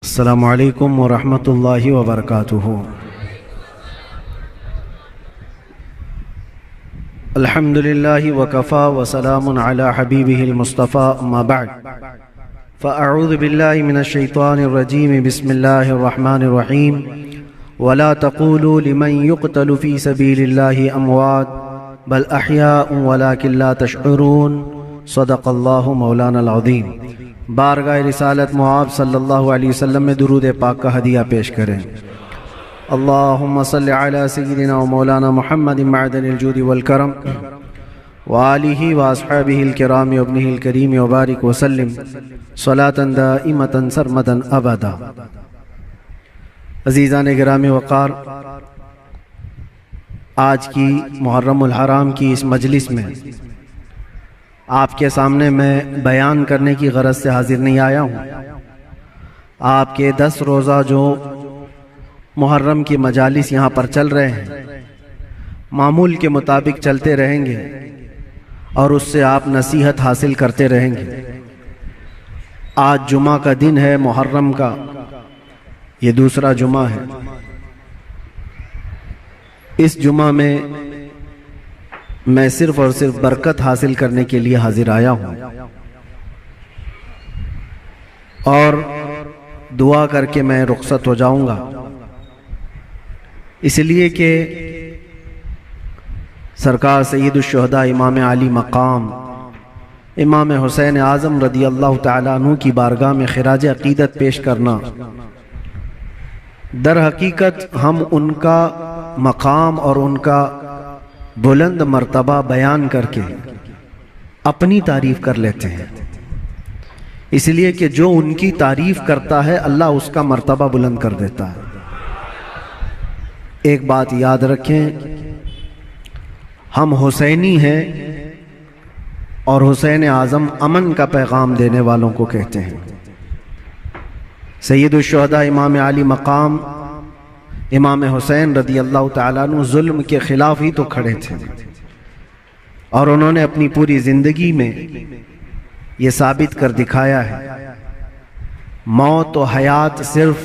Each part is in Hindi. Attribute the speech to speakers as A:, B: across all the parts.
A: अस्सलामु अलैकुम वरहमतुल्लाहि वबरकातुहू। अल्हम्दुलिल्लाहि वकफ़ा वसलामुन अला हबीबिहिल मुस्तफ़ा अम्मा बअद फ़अऊज़ु बिल्लाहि मिनश शैतानिर रजीम बिस्मिल्लाहिर रहमानिर रहीम वला तक़ूलू लिमन युक़तलु फ़ी सबीलिल्लाहि अमवात बल अहयाउन वलाकिन ला तशऊरून सदक़ल्लाहु मौलानल अज़ीम। बारगाह रिसालत मुआब सल्लल्लाहु अलैहि वसल्लम में दुरूद पाक का हदिया पेश करें। अल्लाहुम्मा सल्लि अला सय्यिदिना व मौलाना मुहम्मदिन मअदनिल जूदि वल करम व आलिहि व अस्हाबिहिल किराम व इब्निहिल करीम व बारिक व सल्लिम सलातन दाइमतन सरमदन अबदा। अज़ीज़ान गिरामी वक़ार, आज की मुहर्रमुल हराम की इस मजलिस में आपके सामने मैं बयान करने की गरज से हाजिर नहीं आया हूँ। आपके 10 रोज़ा जो मुहर्रम की मजालिस यहाँ पर चल रहे हैं, मामूल के मुताबिक चलते रहेंगे और उससे आप नसीहत हासिल करते रहेंगे। आज जुमा का दिन है, मुहर्रम का ये दूसरा जुमा है। इस जुमा में मैं सिर्फ और सिर्फ बरकत हासिल करने के लिए हाजिर आया हूँ और दुआ करके मैं रुखसत हो जाऊंगा, इसलिए कि सरकार सैयदुल शुहदा इमाम आली मकाम इमाम हुसैन आज़म रदी अल्लाह ताला अन्हु की बारगाह में खिराज अकीदत पेश करना, दर हकीकत हम उनका मकाम और उनका बुलंद मर्तबा बयान करके अपनी तारीफ कर लेते हैं, इसलिए कि जो उनकी तारीफ करता है अल्लाह उसका मर्तबा बुलंद कर देता है। एक बात याद रखें, हम हुसैनी हैं और हुसैन आज़म अमन का पैगाम देने वालों को कहते हैं। सैयदुल शुहदा इमाम आली मकाम इमाम हुसैन रदी अल्लाह ताला अन्हु जुल्म के खिलाफ ही तो खड़े थे और उन्होंने अपनी पूरी जिंदगी में ये साबित कर दिखाया है, मौत और हयात सिर्फ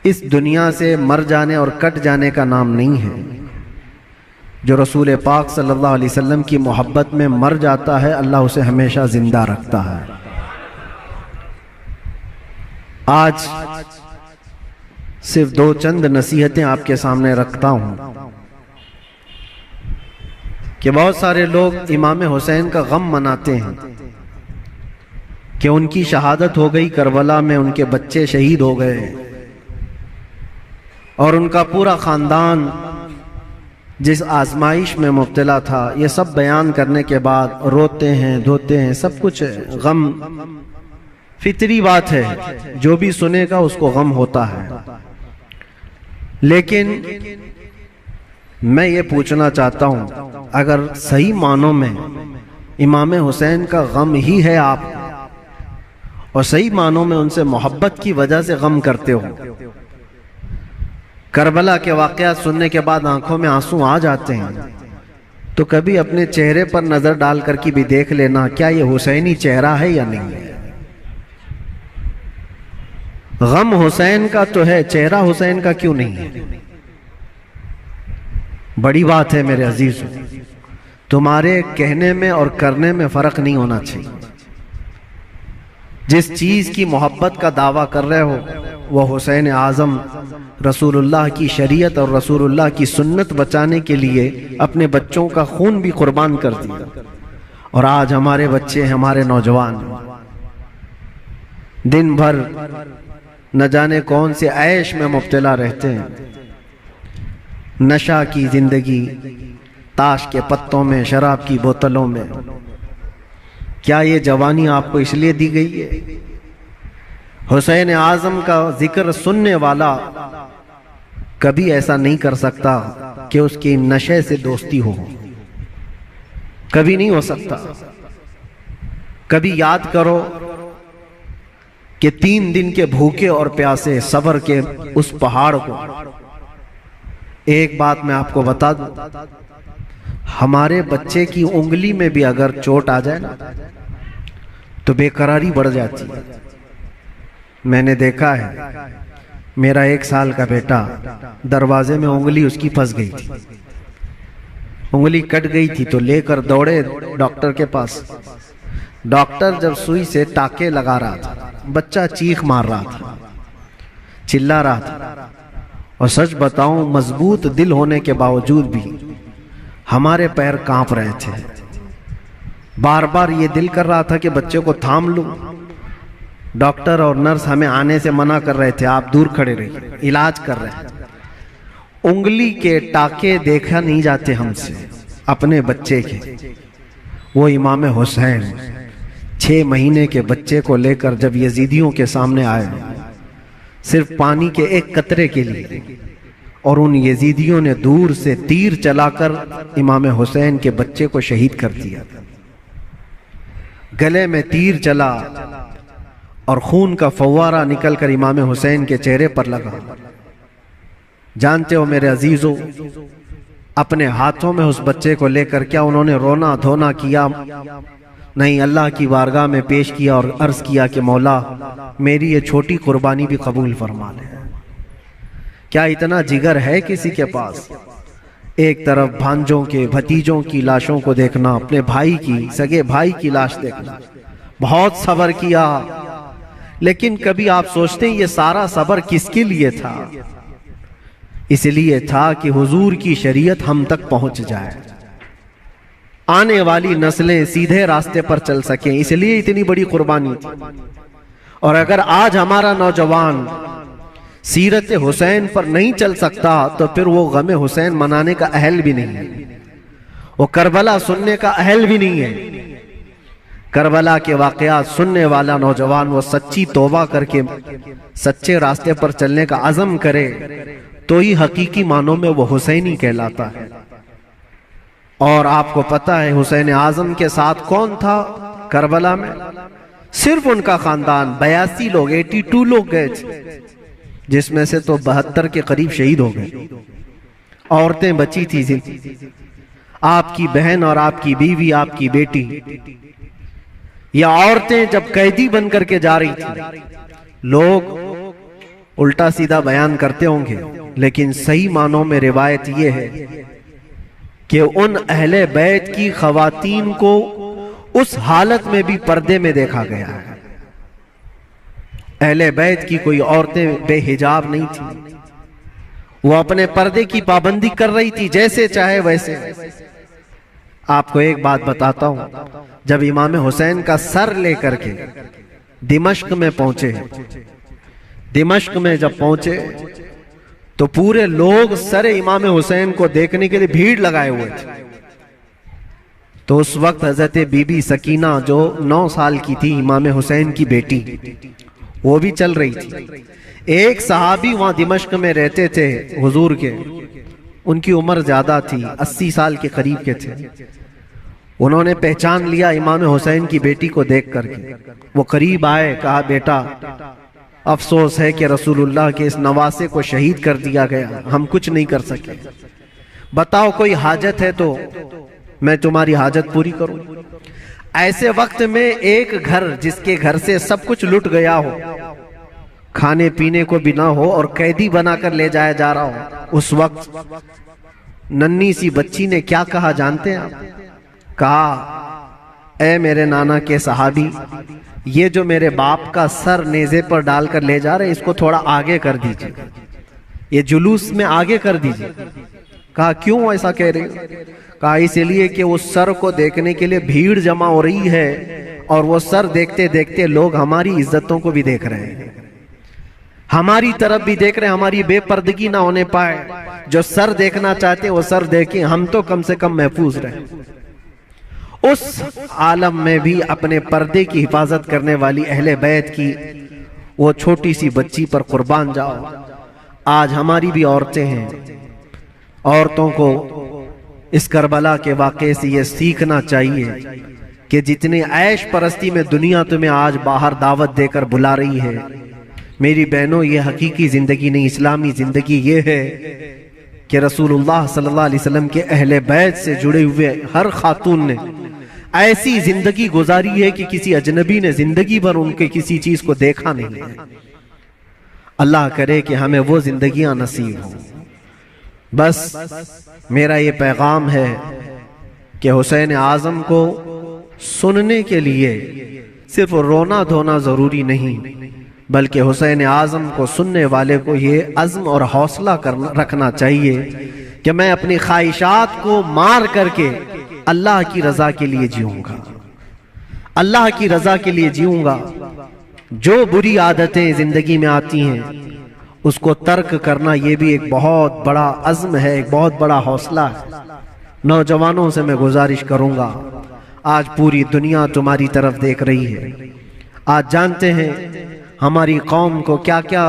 A: इस दुनिया से मर जाने और कट जाने का नाम नहीं है। जो रसूल पाक सल्लल्लाहु अलैहि वसल्लम की मोहब्बत में मर जाता है, अल्लाह उसे हमेशा जिंदा रखता है। आज सिर्फ 2 चंद नसीहतें आपके सामने रखता हूं कि बहुत सारे लोग इमाम हुसैन का गम मनाते हैं कि उनकी शहादत हो गई, करबला में उनके बच्चे शहीद हो गए और उनका पूरा खानदान जिस आजमाइश में मुब्तला था, ये सब बयान करने के बाद रोते हैं, धोते हैं, सब कुछ है। गम फितरी बात है, जो भी सुनेगा उसको गम होता है। लेकिन मैं ये पूछना चाहता हूं, अगर सही मानों में इमाम हुसैन का गम ही है आप, और सही मानों में उनसे मोहब्बत की वजह से गम करते हो, करबला के वाक़यात सुनने के बाद आंखों में आंसू आ जाते हैं, तो कभी अपने चेहरे पर नजर डाल करके भी देख लेना, क्या ये हुसैनी चेहरा है या नहीं है। गम हुसैन का तो है, चेहरा हुसैन का क्यों नहीं है। बड़ी बात है मेरे अजीजों, तुम्हारे कहने में और करने में फर्क नहीं होना चाहिए। जिस चीज की मोहब्बत का दावा कर रहे हो वह हुसैन आज़म रसूलुल्लाह की शरीयत और रसूलुल्लाह की सुन्नत बचाने के लिए अपने बच्चों का खून भी कुर्बान कर दिया, और आज हमारे बच्चे, हमारे नौजवान दिन भर न जाने कौन से ऐश में मुब्तला रहते हैं, नशा की जिंदगी, ताश के पत्तों में, शराब की बोतलों में। क्या ये जवानी आपको इसलिए दी गई है? हुसैन आज़म का जिक्र सुनने वाला कभी ऐसा नहीं कर सकता कि उसकी नशे से दोस्ती हो, कभी नहीं हो सकता। कभी याद करो कि 3 दिन के भूखे और प्यासे सब्र के उस पहाड़ को। एक बात मैं आपको बता दूं, हमारे बच्चे की उंगली में भी अगर चोट आ जाए ना तो बेकरारी बढ़ जाती है। मैंने देखा है, मेरा 1 साल का बेटा दरवाजे में उंगली उसकी फंस गई थी, उंगली कट गई थी, तो लेकर दौड़े डॉक्टर के पास। डॉक्टर जब सुई से टाके लगा रहा था, बच्चा चीख मार रहा था, चिल्ला रहा था। और सच बताऊं, मजबूत दिल होने के बावजूद भी हमारे पैर कांप रहे थे। बार बार ये दिल कर रहा था कि बच्चे को थाम लूं। डॉक्टर और नर्स हमें आने से मना कर रहे थे, आप दूर खड़े रहिए, इलाज कर रहे हैं। उंगली के टाके देखा नहीं जाते हमसे अपने बच्चे के। वो इमाम हुसैन 6 महीने के बच्चे को लेकर जब यजीदियों के सामने आए, सिर्फ पानी के एक कतरे के लिए, और उन यजीदियों ने दूर से तीर चलाकर इमाम हुसैन के बच्चे को शहीद कर दिया। गले में तीर चला और खून का फव्वारा निकलकर इमाम हुसैन के चेहरे पर लगा। जानते हो मेरे अजीजों, अपने हाथों में उस बच्चे को लेकर क्या उन्होंने रोना धोना किया? नहीं, अल्लाह की बारगाह में पेश किया और अर्ज किया कि मौला मेरी ये छोटी कुर्बानी भी कबूल फरमा ले। क्या इतना जिगर है किसी के पास? एक तरफ भांजों के भतीजों की लाशों को देखना, अपने भाई की, सगे भाई की लाश देखना, बहुत सब्र किया, लेकिन कभी आप सोचते हैं ये सारा सब्र किसके लिए था? इसलिए था कि हुजूर की शरीयत हम तक पहुंच जाए, आने वाली नस्लें सीधे रास्ते पर चल सकें, इसलिए इतनी बड़ी कुर्बानी थी। और अगर आज हमारा नौजवान सीरत हुसैन पर नहीं चल सकता तो फिर वो गम हुसैन मनाने का अहल भी नहीं है, वो करबला सुनने का अहल भी नहीं है। करबला के वाकयात सुनने वाला नौजवान वो सच्ची तौबा करके सच्चे रास्ते पर चलने का अज़म करे तो ही हकीकी मानों में वो हुसैनी कहलाता है। और आपको पता है हुसैन आजम के साथ कौन था करबला में? सिर्फ उनका खानदान। 82 लोग, 82 लोग गए थे, जिसमें से तो 72 के करीब शहीद हो गए। औरतें बची थी, आपकी बहन और आपकी बीवी, आपकी बेटी। या औरतें जब कैदी बन करके जा रही थी, लोग उल्टा सीधा बयान करते होंगे, लेकिन सही मानों में रिवायत यह है कि उन अहले बैत की खवातीन को उस हालत में भी पर्दे में देखा गया है। अहले बैत की कोई औरतें बेहिजाब नहीं थी, वो अपने पर्दे की पाबंदी कर रही थी, जैसे चाहे वैसे। आपको एक बात बताता हूं, जब इमाम हुसैन का सर लेकर के दिमश्क में पहुंचे, दिमश्क में जब पहुंचे तो पूरे लोग सर इमाम हुसैन को देखने के लिए भीड़ लगाए हुए थे। तो उस वक्त हजरत बीबी सकीना जो 9 साल की थी, इमाम हुसैन की बेटी, वो भी चल रही थी। एक सहाबी वहां दिमश्क में रहते थे हुजूर के, उनकी उम्र ज्यादा थी, 80 साल के करीब के थे। उन्होंने पहचान लिया इमाम हुसैन की बेटी को देख करके। वो करीब आए, कहा बेटा अफसोस है कि रसूलुल्लाह के इस नवासे को शहीद कर दिया गया, हम कुछ नहीं कर सके। बताओ कोई हाजत है तो मैं तुम्हारी हाजत पूरी करूं। ऐसे वक्त में एक घर, जिसके घर से सब कुछ लुट गया हो, खाने पीने को भी ना हो और कैदी बनाकर ले जाया जा रहा हो, उस वक्त नन्ही सी बच्ची ने क्या कहा जानते हैं आप? कहा, ऐ मेरे नाना के सहाबी, ये जो मेरे बाप का सर नेज़े पर डालकर ले जा रहे, इसको थोड़ा आगे कर दीजिए, ये जुलूस में आगे कर दीजिए। कहा क्यों ऐसा कह रहे हो? कहा इसलिए कि उस सर को देखने के लिए भीड़ जमा हो रही है, और वो सर देखते देखते लोग हमारी इज्जतों को भी देख रहे हैं, हमारी तरफ भी देख रहे हैं, हमारी बेपर्दगी ना होने पाए। जो सर देखना चाहते वो सर देखें, हम तो कम से कम महफूज रहे। उस आलम में भी अपने पर्दे की हिफाजत करने वाली अहले बैत की वो छोटी सी बच्ची पर कुर्बान जाओ। आज हमारी भी औरतें हैं, औरतों को इस करबला के वाक़े से ये सीखना चाहिए कि जितने ऐश परस्ती में दुनिया तुम्हें आज बाहर दावत देकर बुला रही है, मेरी बहनों, ये हकीकी जिंदगी नहीं, इस्लामी जिंदगी ये है कि रसूलुल्लाह सल्लल्लाहु अलैहि वसल्लम के अहले बैत से जुड़े हुए हर खातून ने ऐसी जिंदगी गुजारी है कि किसी अजनबी ने जिंदगी भर उनके किसी चीज को देखा नहीं है। अल्लाह करे कि हमें वो जिंदगियां नसीब हो। बस मेरा ये पैगाम है कि हुसैन आज़म को सुनने के लिए सिर्फ रोना धोना ज़रूरी नहीं, बल्कि हुसैन आज़म को सुनने वाले को ये अज़्म और हौसला रखना चाहिए कि मैं अपनी ख्वाहिशात को मार करके अल्लाह की रज़ा के लिए जीऊँगा, अल्लाह की रज़ा के लिए जीऊँगा। जो बुरी आदतें ज़िंदगी में आती हैं उसको तर्क करना ये भी एक बहुत बड़ा अज़्म है, एक बहुत बड़ा हौसला है। नौजवानों से मैं गुजारिश करूँगा, आज पूरी दुनिया तुम्हारी तरफ देख रही है। आज जानते हैं हमारी कौम को क्या क्या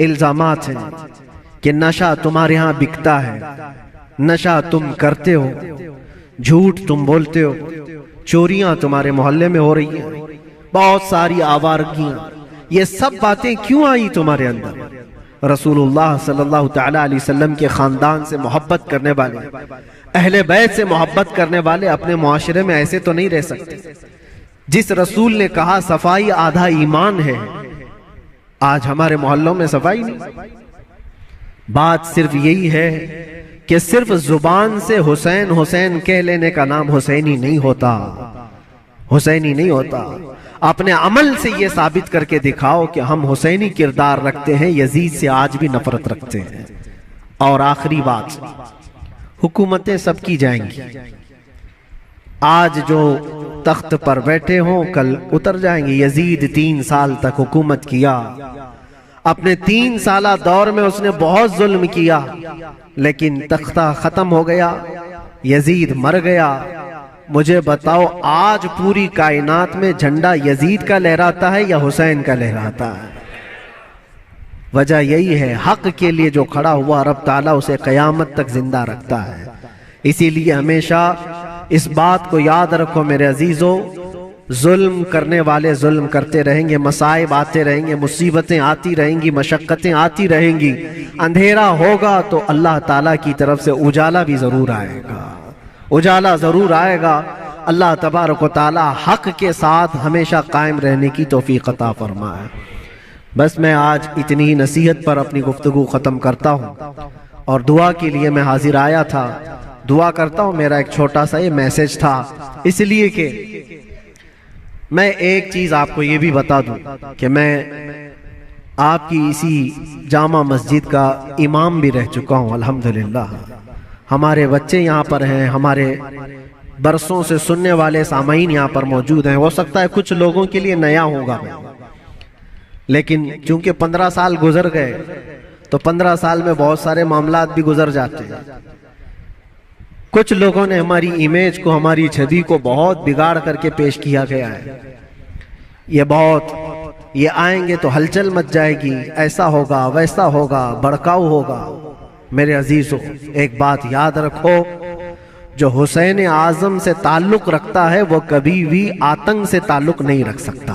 A: इल्ज़ामात हैं कि नशा तुम्हारे यहाँ बिकता है, नशा तुम करते हो, झूठ तुम बोलते हो, चोरियां तुम्हारे मोहल्ले में हो रही हैं, बहुत सारी आवारगियां। ये सब बातें क्यों आई तुम्हारे अंदर? रसूलुल्लाह सल्लल्लाहु तआला अलैहि वसल्लम के खानदान से मोहब्बत करने वाले, अहले बैत से मोहब्बत करने वाले अपने मुआशरे में ऐसे तो नहीं रह सकते। जिस रसूल ने कहा सफाई आधा ईमान है, आज हमारे मोहल्लों में सफाई नहीं। बात सिर्फ यही है कि सिर्फ जुबान से हुसैन हुसैन कह लेने का नाम हुसैनी नहीं होता, हुसैनी नहीं होता। अपने अमल से ये साबित करके दिखाओ कि हम हुसैनी किरदार रखते हैं, यजीद से आज भी नफरत रखते हैं। और आखिरी बात, हुकूमतें सबकी जाएंगी। आज जो तख्त पर बैठे हों कल उतर जाएंगे। यजीद 3 साल तक हुकूमत किया, अपने 3 साला दौर में उसने बहुत जुल्म किया, लेकिन तख्ता खत्म हो गया, यजीद मर गया। मुझे बताओ आज पूरी कायनात में झंडा यजीद का लहराता है या हुसैन का लहराता है? वजह यही है, हक के लिए जो खड़ा हुआ रब ताला उसे कयामत तक जिंदा रखता है। इसीलिए हमेशा इस बात को याद रखो मेरे अजीजों, जुल्म करने वाले जुल्म करते रहेंगे, मसाइब आते रहेंगे, मुसीबतें आती रहेंगी, मशक्कतें आती रहेंगी। अंधेरा होगा तो अल्लाह ताला की तरफ से उजाला भी जरूर आएगा, उजाला जरूर आएगा। अल्लाह तबारक व तआला हक के साथ हमेशा कायम रहने की तौफीक अता फरमाए। बस मैं आज इतनी नसीहत पर अपनी गुफ्तगू ख़त्म करता हूँ और दुआ के लिए मैं हाजिर आया था। दुआ करता हूँ, मेरा एक छोटा सा ये मैसेज था, इसलिए कि मैं एक चीज़ आपको ये भी बता दूँ कि मैं आपकी इसी जामा मस्जिद का इमाम भी रह चुका हूँ अल्हम्दुलिल्लाह। हमारे बच्चे यहाँ पर हैं, हमारे बरसों से सुनने वाले सामाईन यहाँ पर मौजूद हैं। हो सकता है कुछ लोगों के लिए नया होगा, लेकिन चूंकि 15 साल गुजर गए तो 15 साल में बहुत सारे मामलात भी गुजर जाते हैं। कुछ लोगों ने हमारी इमेज को, हमारी छवि को बहुत बिगाड़ करके पेश किया गया है। ये आएंगे तो हलचल मच जाएगी, ऐसा होगा वैसा होगा, भड़काऊ होगा। मेरे अजीजों, एक बात याद रखो, जो हुसैन आजम से ताल्लुक रखता है वो कभी भी आतंक से ताल्लुक नहीं रख सकता,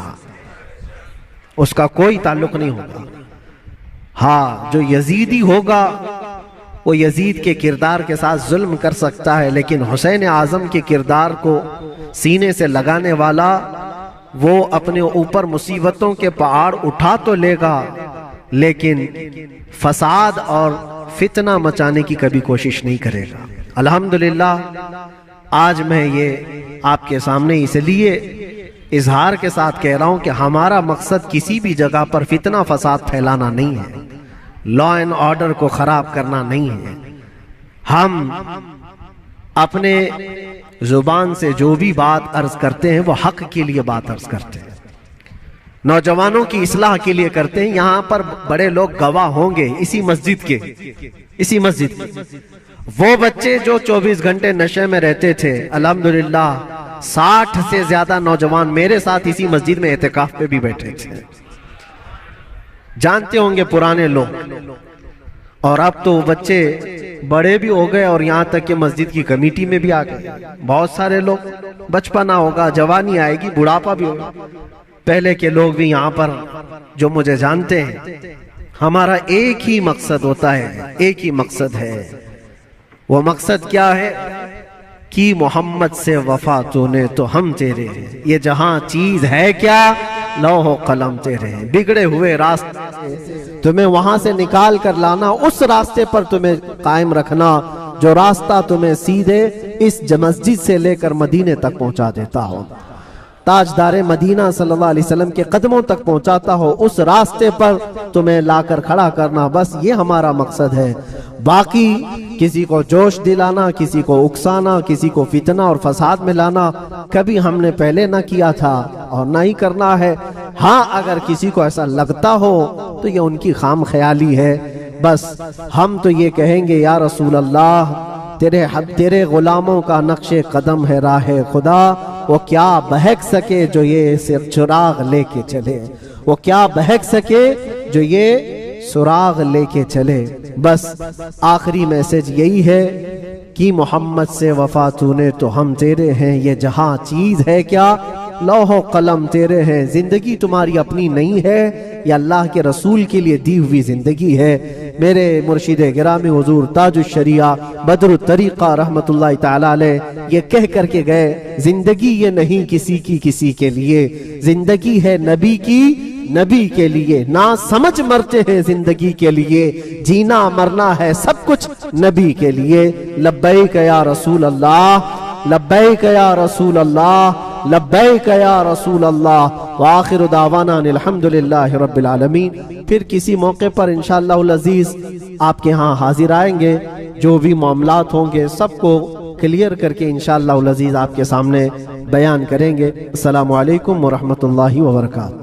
A: उसका कोई ताल्लुक नहीं होगा। हाँ, जो यजीदी होगा वो यजीद के किरदार के साथ जुल्म कर सकता है, लेकिन हुसैन आजम के किरदार को सीने से लगाने वाला वो अपने ऊपर मुसीबतों के पहाड़ उठा तो लेगा, लेकिन फसाद और फितना मचाने की कभी कोशिश नहीं करेगा। अल्हम्दुलिल्लाह आज मैं ये आपके सामने इसलिए इजहार के साथ कह रहा हूं कि हमारा मकसद किसी भी जगह पर फितना फसाद फैलाना नहीं है, लॉ एंड ऑर्डर को खराब करना नहीं है। हम अपने जुबान से जो भी बात अर्ज करते हैं वो हक के लिए बात अर्ज करते हैं, नौजवानों की इस्लाह के लिए करते हैं। यहाँ पर बड़े लोग गवाह होंगे इसी मस्जिद के वो बच्चे जो 24 घंटे नशे में रहते थे, अल्हम्दुलिल्लाह 60 से ज्यादा नौजवान मेरे साथ इसी मस्जिद में एहतिकाफ पे भी बैठे थे। जानते होंगे पुराने लोग, और अब तो बच्चे बड़े भी हो गए और यहाँ तक कि मस्जिद की कमेटी में भी आ गए। बहुत सारे लोग, बचपना होगा, जवानी आएगी, बुढ़ापा भी होगा। पहले के लोग भी यहाँ पर जो मुझे जानते हैं, हमारा एक ही मकसद होता है, एक ही मकसद है। वो मकसद क्या है कि मोहम्मद से वफा तूने तो हम तेरे हैं, ये जहां चीज है क्या, लौह कलम तेरे हैं। बिगड़े हुए रास्ते तुम्हें वहां से निकाल कर लाना, उस रास्ते पर तुम्हें कायम रखना जो रास्ता तुम्हें सीधे इस मस्जिद से लेकर मदीने तक पहुंचा देता हो, ताजदारे मदीना सल्लल्लाहु अलैहि वसल्लम के कदमों तक पहुंचाता हो, उस रास्ते पर तुम्हें लाकर खड़ा करना, बस ये हमारा मकसद है। बाकी किसी को जोश दिलाना, किसी को उकसाना, किसी को फितना और फसाद में लाना कभी हमने पहले ना किया था और ना ही करना है। हाँ, अगर किसी को ऐसा लगता हो तो ये उनकी खाम ख्याली है। बस हम तो ये कहेंगे, या रसूल अल्लाह, तेरे गुलामों का नक्शे कदम है राह खुदा, वो क्या बहक सके जो ये सिर चुराग लेके चले, वो क्या बहक सके जो ये सुराग लेके चले। बस आखिरी मैसेज यही है कि मोहम्मद से वफा तूने तो हम तेरे हैं, ये जहां चीज है क्या लौह कलम तेरे हैं, जिंदगी तुम्हारी अपनी नहीं है, ये अल्लाह के रसूल के लिए दी हुई जिंदगी है। मेरे मुर्शिद गिरामी हुजूर ताजुश शरिया बदरुत तरीका रहमतुल्लाह तआला अलैह ये कह करके गए, जिंदगी ये नहीं किसी की किसी के लिए, जिंदगी है नबी की नबी के लिए, ना समझ मरते हैं जिंदगी के लिए, जीना मरना है सब कुछ नबी के लिए। लब्बैक या रसूल अल्लाह, लब्बैक या रसूल अल्लाह, लब्बैक या रसूल अल्लाह। व आखिर दावाना अल्हम्दुलिल्लाहि रब्बिल आलमीन। फिर किसी मौके पर इंशाअल्लाहुल अजीज आपके यहाँ हाजिर आएंगे, जो भी मामलात होंगे सबको क्लियर करके इंशाअल्लाहुल अजीज आपके सामने बयान करेंगे। अस्सलामु अलैकुम व रहमतुल्लाहि व बरकातहू।